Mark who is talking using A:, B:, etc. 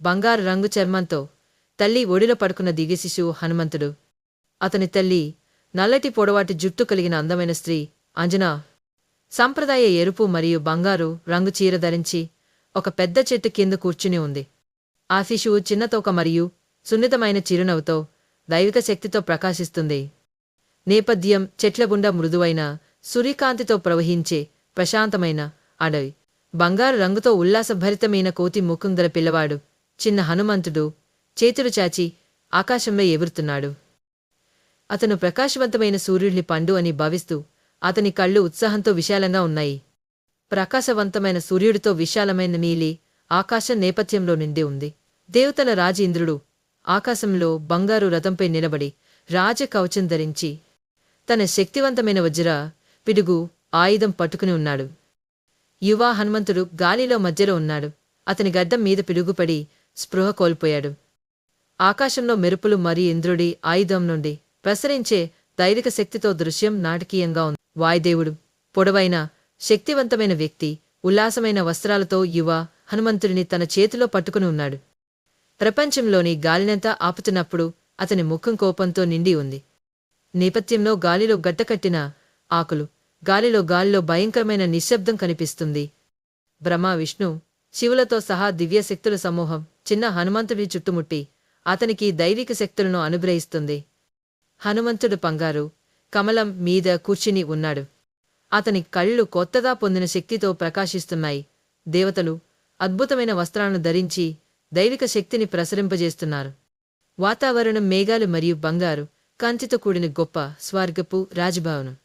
A: బంగారు రంగు చర్మంతో తల్లి ఒడిలో పడుకున్న దివ్యశిశువు హనుమంతుడు. అతని తల్లి నల్లటి పొడవాటి జుట్టు కలిగిన అందమైన స్త్రీ అంజనా. సంప్రదాయ ఎరుపు మరియు బంగారు రంగు చీర ధరించి ఒక పెద్ద చెట్టు కింద కూర్చుని ఉంది. ఆ శిశువు చిన్నతోక మరియు సున్నితమైన చిరునవ్వుతో దైవిక శక్తితో ప్రకాశిస్తుంది. నేపథ్యం చెట్లగుండా మృదువైన సూర్యకాంతితో ప్రవహించే ప్రశాంతమైన అడవి. బంగారు రంగుతో ఉల్లాసభరితమైన కోతి ముకుందర పిల్లవాడు చిన్న హనుమంతుడు చేతులు చాచి ఆకాశంలో ఎగురుతున్నాడు. అతను ప్రకాశవంతమైన సూర్యుడి పండు అని భావిస్తూ అతని కళ్ళు ఉత్సాహంతో విశాలంగా ఉన్నాయి. ప్రకాశవంతమైన సూర్యుడితో విశాలమైన నీలి ఆకాశం నేపథ్యంలో నిండి ఉంది. దేవతల రాజు ఇంద్రుడు ఆకాశంలో బంగారు రథంపై నిలబడి రాజకవచం ధరించి తన శక్తివంతమైన వజ్ర పిడుగు ఆయుధం పట్టుకుని ఉన్నాడు. యువ హనుమంతుడు గాలిలో మధ్యలో ఉన్నాడు. అతని గడ్డం మీద పిడుగుపడి స్పృహ కోల్పోయాడు. ఆకాశంలో మెరుపులు మరియు ఇంద్రుడి ఆయుధం నుండి ప్రసరించే దైవిక శక్తితో దృశ్యం నాటకీయంగా ఉంది. వాయుదేవుడు పొడవైన శక్తివంతమైన వ్యక్తి ఉల్లాసమైన వస్త్రాలతో యువ హనుమంతుడిని తన చేతిలో పట్టుకుని ఉన్నాడు. ప్రపంచంలోని గాలినంతా ఆపుతున్నప్పుడు అతని ముఖం కోపంతో నిండి ఉంది. నేపథ్యంలో గాలిలో గట్టకట్టిన ఆకులు గాలిలో భయంకరమైన నిశ్శబ్దం కనిపిస్తుంది. బ్రహ్మ విష్ణు శివులతో సహా దివ్యశక్తుల సమూహం చిన్న హనుమంతుడి చుట్టుముట్టి అతనికి దైవిక శక్తులను అనుగ్రహిస్తుంది. హనుమంతుడు బంగారు కమలం మీద కూర్చుని ఉన్నాడు. అతని కళ్ళు కొత్తగా పొందిన శక్తితో ప్రకాశిస్తున్నాయి. దేవతలు అద్భుతమైన వస్త్రాలను ధరించి దైవిక శక్తిని ప్రసరింపజేస్తున్నారు. వాతావరణం మేఘాలు మరియు బంగారు కాంతితో కూడిన గొప్ప స్వర్గపు రాజభవనం.